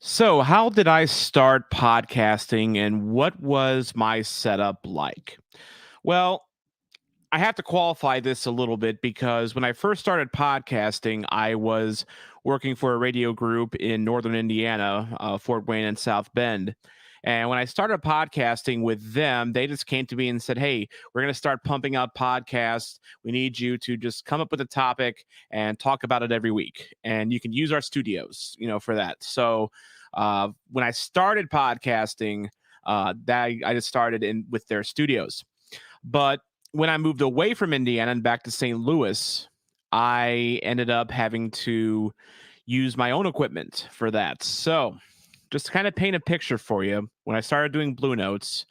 So, how did I start podcasting and what was my setup like? Well, I have to qualify this a little bit because when I first started podcasting, I was working for a radio group in Northern Indiana, Fort Wayne and South Bend. And when I started podcasting with them, they just came to me and said, "Hey, we're going to start pumping out podcasts. We need you to just come up with a topic and talk about it every week. And you can use our studios, for that." So when I started podcasting, that I just started in with their studios. But when I moved away from Indiana and back to St. Louis, I ended up having to use my own equipment for that. So, just to kind of paint a picture for you, when I started doing Blue Notes,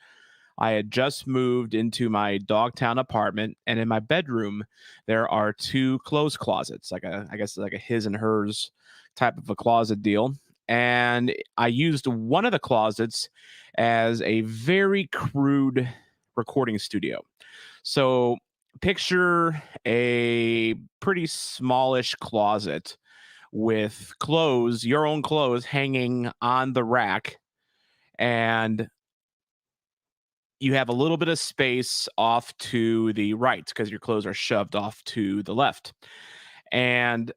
I had just moved into my Dogtown apartment, and in my bedroom, there are two clothes closets, I guess like a his and hers type of a closet deal. And I used one of the closets as a very crude recording studio. So picture a pretty smallish closet with clothes, your own clothes hanging on the rack, and you have a little bit of space off to the right because your clothes are shoved off to the left. And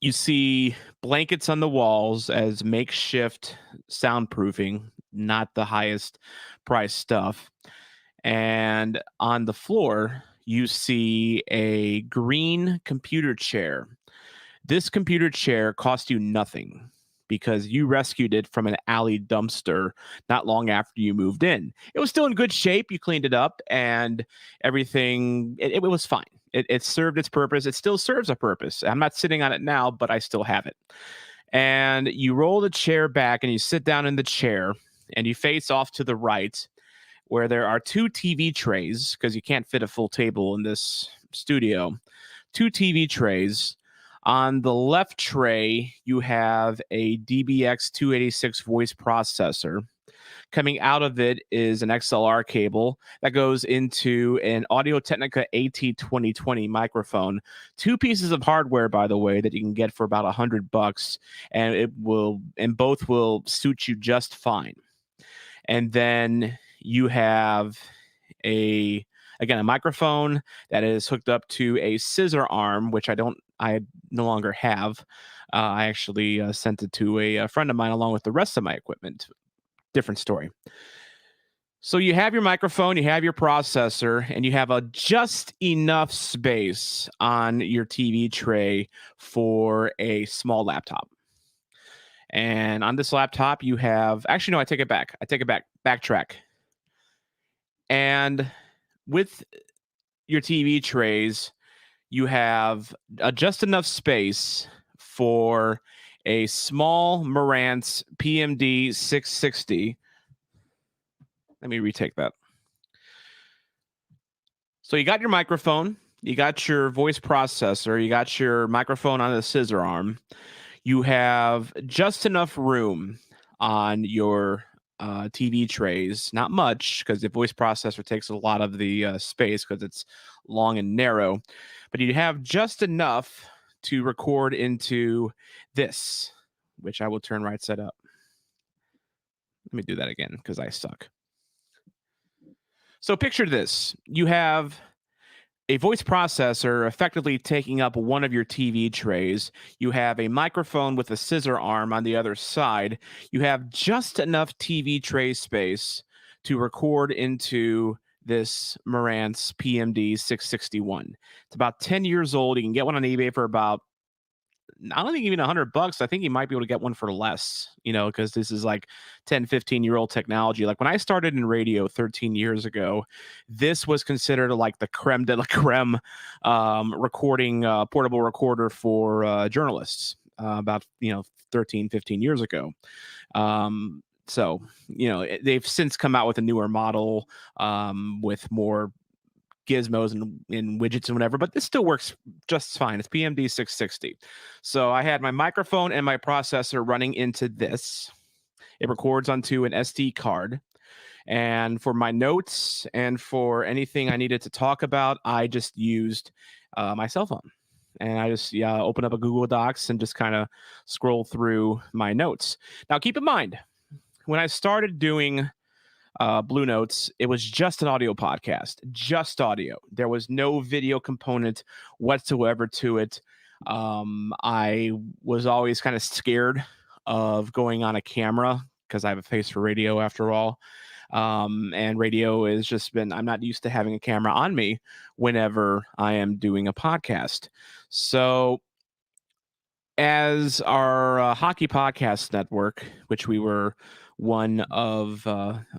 you see blankets on the walls as makeshift soundproofing, not the highest price stuff. And on the floor, you see a green computer chair. This computer chair cost you nothing because you rescued it from an alley dumpster not long after you moved in. It was still in good shape. You cleaned it up and everything, it was fine. It served its purpose. It still serves a purpose. I'm not sitting on it now, but I still have it. And you roll the chair back and you sit down in the chair and you face off to the right where there are two TV trays because you can't fit a full table in this studio. Two TV trays. On the left tray, you have a DBX 286 voice processor. Coming out of it is an XLR cable that goes into an Audio Technica AT2020 microphone. Two pieces of hardware, by the way, that you can get for about $100, and both will suit you just fine. And then you have a again a microphone that is hooked up to a scissor arm, which I no longer have. I actually sent it to a friend of mine along with the rest of my equipment. Different story. So you have your microphone, you have your processor, and you have a just enough space on your TV tray for a small laptop. And on this laptop, you have actually no, I take it back. I take it back. Backtrack. And with your TV trays, you have just enough space for a small Marantz PMD 660. Let me retake that. So you got your microphone, you got your voice processor, you got your microphone on the scissor arm. You have just enough room on your TV trays, not much because the voice processor takes a lot of the space because it's long and narrow, but you have just enough to record into this, which I will turn right side up. Let me do that again because I suck. So picture this. You have a voice processor effectively taking up one of your TV trays. You have a microphone with a scissor arm on the other side. You have just enough TV tray space to record into this Marantz PMD 661. It's about 10 years old. You can get one on eBay for about I don't think even $100. I think you might be able to get one for less, because this is like 10, 15-year-old technology. Like when I started in radio 13 years ago, this was considered like the creme de la creme recording, portable recorder for journalists about, 13, 15 years ago. So, they've since come out with a newer model with more gizmos and widgets and whatever, but this still works just fine. It's PMD 660. So I had my microphone and my processor running into this. It records onto an SD card. And for my notes and for anything I needed to talk about, I just used my cell phone. and I just open up a Google Docs and just kind of scroll through my notes. Now, keep in mind, when I started doing Blue Notes, it was just an audio podcast, just audio. There was no video component whatsoever to it. I was always kind of scared of going on a camera because I have a face for radio after all. And radio has just been, I'm not used to having a camera on me whenever I am doing a podcast. So, as our hockey podcast network, which we were one of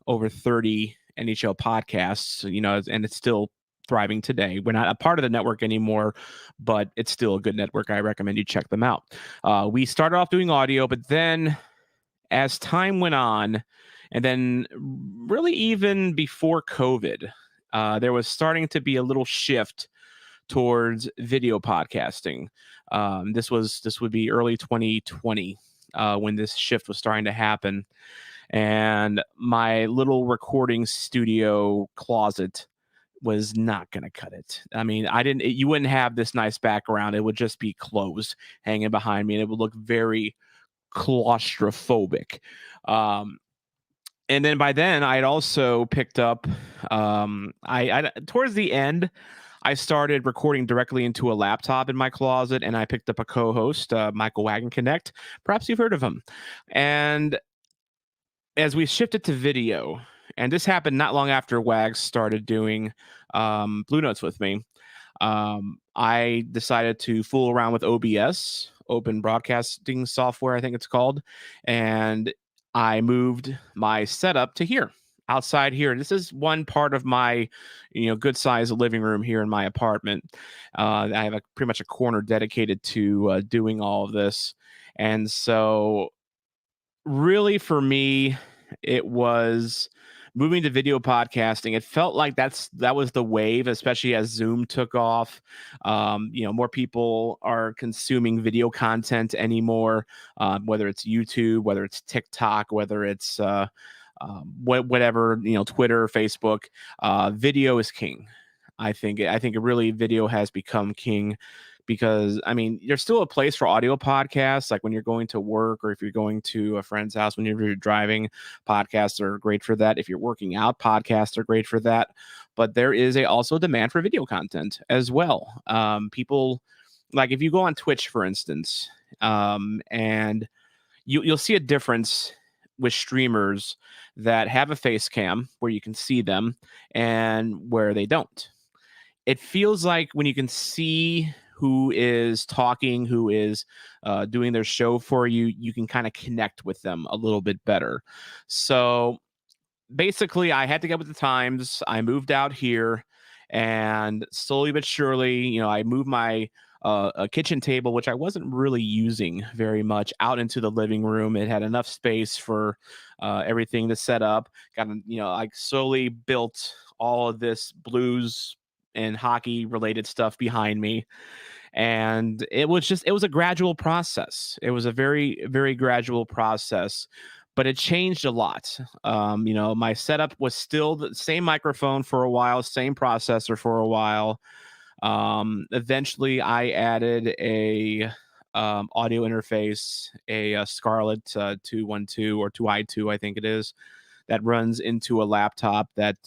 over 30 NHL podcasts, and it's still thriving today. We're not a part of the network anymore, but it's still a good network. I recommend you check them out. We started off doing audio, but then as time went on, and then really even before COVID, there was starting to be a little shift towards video podcasting. This would be early 2020 when this shift was starting to happen, and my little recording studio closet was not going to cut it. I mean, you wouldn't have this nice background. It would just be clothes hanging behind me, and it would look very claustrophobic. And then by then, I had also picked up. I towards the end, I started recording directly into a laptop in my closet, and I picked up a co-host, Michael Wagenknecht. Perhaps you've heard of him. And as we shifted to video, and this happened not long after Wags started doing Blue Notes with me, I decided to fool around with OBS, Open Broadcasting Software, I think it's called, and I moved my setup to here, outside here. This is one part of my, good size living room here in my apartment. I have pretty much a corner dedicated to doing all of this, and so really for me, it was moving to video podcasting. It felt like that was the wave, especially as Zoom took off. More people are consuming video content anymore, whether it's YouTube, whether it's TikTok, whether it's whatever, Twitter, Facebook. Video is king. I think really video has become king, because I mean, there's still a place for audio podcasts, like when you're going to work or if you're going to a friend's house, when you're driving. Podcasts are great for that. If you're working out, podcasts are great for that. But there is also demand for video content as well. People, like if you go on Twitch, for instance, and you'll see a difference with streamers that have a face cam where you can see them and where they don't. It feels like when you can see who is talking, who is doing their show for you, you can kind of connect with them a little bit better. So basically, I had to get with the times. I moved out here, and slowly but surely, I moved my a kitchen table, which I wasn't really using very much, out into the living room. It had enough space for everything to set up. I slowly built all of this Blues and hockey related stuff behind me, and it was a gradual process. It was a very, very gradual process, but it changed a lot. My setup was still the same microphone for a while, same processor for a while. Eventually I added a audio interface, a Scarlett 212 or 2i2, I think it is, that runs into a laptop that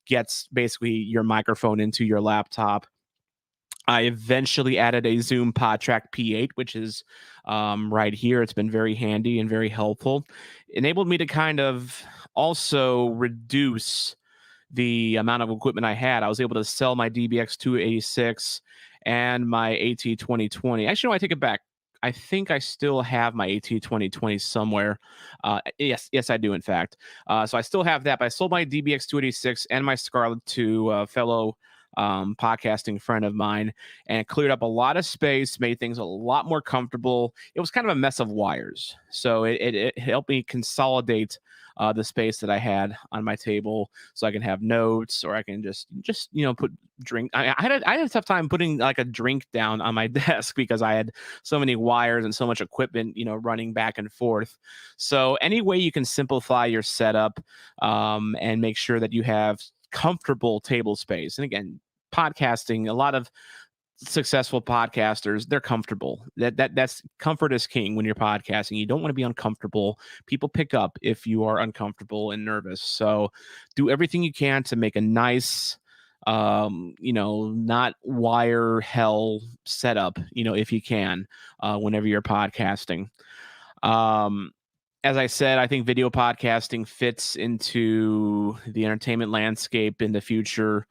gets basically your microphone into your laptop. I eventually added a Zoom PodTrack P8, which is right here. It's been very handy and very helpful. Enabled me to kind of also reduce the amount of equipment I had. I was able to sell my DBX 286 and my AT2020. Actually, no, I take it back. I think I still have my AT2020 somewhere. Yes, I do, in fact. So I still have that, but I sold my DBX 286 and my Scarlett to a fellow podcasting friend of mine, and it cleared up a lot of space, made things a lot more comfortable. It was kind of a mess of wires, so it helped me consolidate the space that I had on my table, so I can have notes, or I can just put drink. I had a tough time putting like a drink down on my desk because I had so many wires and so much equipment running back and forth. So any way you can simplify your setup and make sure that you have comfortable table space. And again, podcasting, a lot of successful podcasters, they're comfortable. That's comfort is king when you're podcasting. You don't want to be uncomfortable. People pick up if you are uncomfortable and nervous. So do everything you can to make a nice not wire hell setup, if you can, whenever you're podcasting. Um as I said, I think video podcasting fits into the entertainment landscape in the future.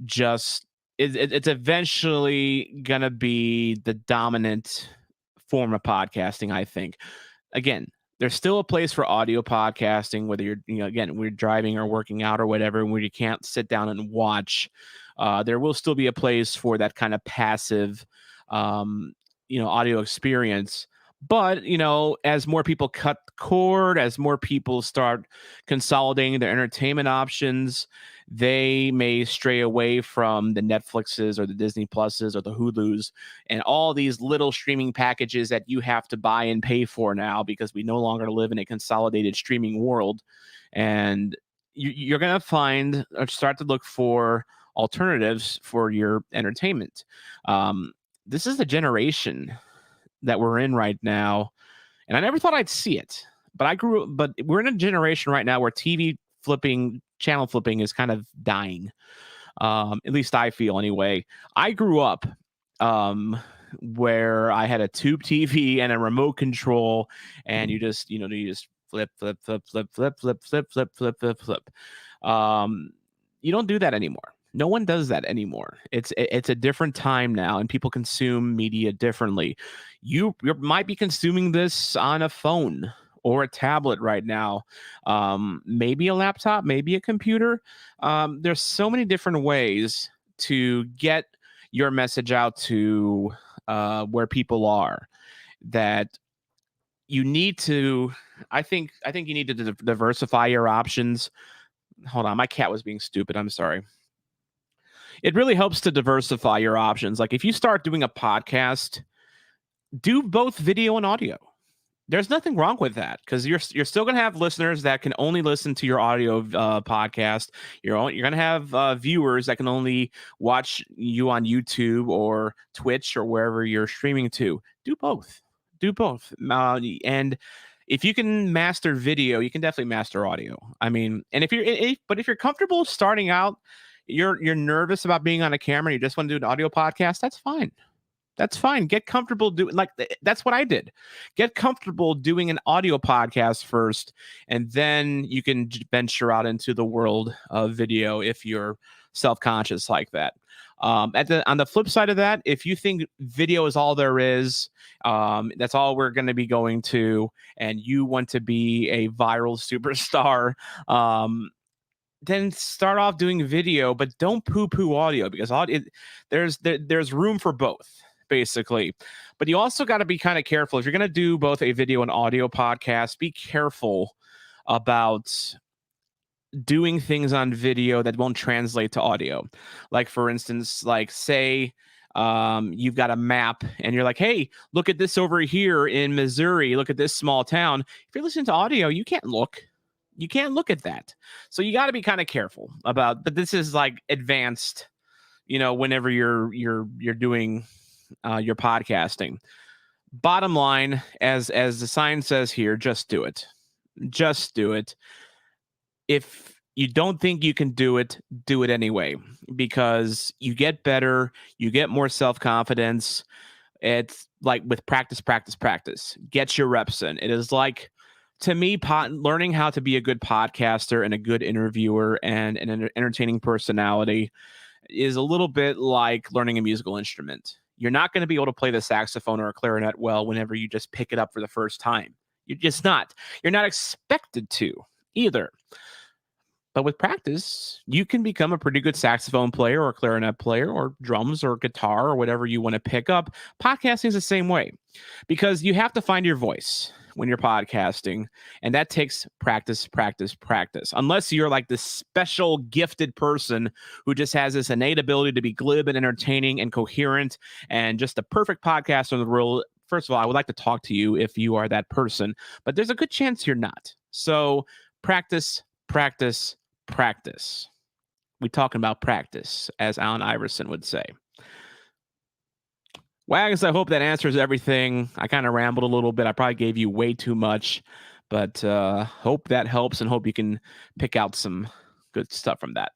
Just it's eventually gonna be the dominant form of podcasting, I think. Again, there's still a place for audio podcasting, whether you're, again, we're driving or working out or whatever, where you can't sit down and watch. There will still be a place for that kind of passive, audio experience. But, as more people cut the cord, as more people start consolidating their entertainment options, they may stray away from the Netflixes or the Disney Pluses or the Hulus and all these little streaming packages that you have to buy and pay for now, because we no longer live in a consolidated streaming world. And you're going to find or start to look for alternatives for your entertainment. This is the generation that we're in right now, and I never thought I'd see it. But we're in a generation right now where channel flipping is kind of dying. At least I feel anyway. I grew up where I had a tube TV and a remote control, and you just flip, flip, flip, flip, flip, flip, flip, flip, flip, flip, flip. You don't do that anymore. No one does that anymore. It's a different time now, and people consume media differently. You might be consuming this on a phone or a tablet right now, maybe a laptop, maybe a computer. There's so many different ways to get your message out to where people are, that you need to. I think you need to diversify your options. Hold on, my cat was being stupid. I'm sorry. It really helps to diversify your options. Like if you start doing a podcast, do both video and audio. There's nothing wrong with that, because you're still going to have listeners that can only listen to your audio podcast. You're going to have viewers that can only watch you on YouTube or Twitch or wherever you're streaming to. Do both. And if you can master video, you can definitely master audio. I mean, and if you're comfortable starting out, you're nervous about being on a camera, and you just want to do an audio podcast, that's fine. That's fine. Get comfortable doing, like, that's what I did. Get comfortable doing an audio podcast first, and then you can venture out into the world of video if you're self-conscious like that. On the flip side of that, if you think video is all there is, that's all we're going to be going to, and you want to be a viral superstar, then start off doing video, but don't poo-poo audio, because there's room for both, basically. But you also got to be kind of careful. If you're going to do both a video and audio podcast, be careful about doing things on video that won't translate to audio. Like, for instance, like, say you've got a map and you're like, hey, look at this over here in Missouri, look at this small town. If you're listening to audio, you can't look at that. So you got to be kind of careful about, but this is like advanced, whenever you're doing your podcasting. Bottom line, as the sign says here, just do it. Just do it. If you don't think you can do it anyway, because you get better, you get more self-confidence. It's like with practice. Get your reps in. It is like, to me, learning how to be a good podcaster and a good interviewer and an entertaining personality is a little bit like learning a musical instrument. You're not going to be able to play the saxophone or a clarinet well whenever you just pick it up for the first time. You're just not. You're not expected to either. But with practice, you can become a pretty good saxophone player or clarinet player or drums or guitar or whatever you want to pick up. Podcasting is the same way, because you have to find your voice when you're podcasting, and that takes practice. Unless you're like this special gifted person who just has this innate ability to be glib and entertaining and coherent and just a perfect podcaster in the world. First of all, I would like to talk to you if you are that person, but there's a good chance you're not. So practice. We talking about practice, as Allen Iverson would say. Wags, I hope that answers everything. I kind of rambled a little bit. I probably gave you way too much, but hope that helps and hope you can pick out some good stuff from that.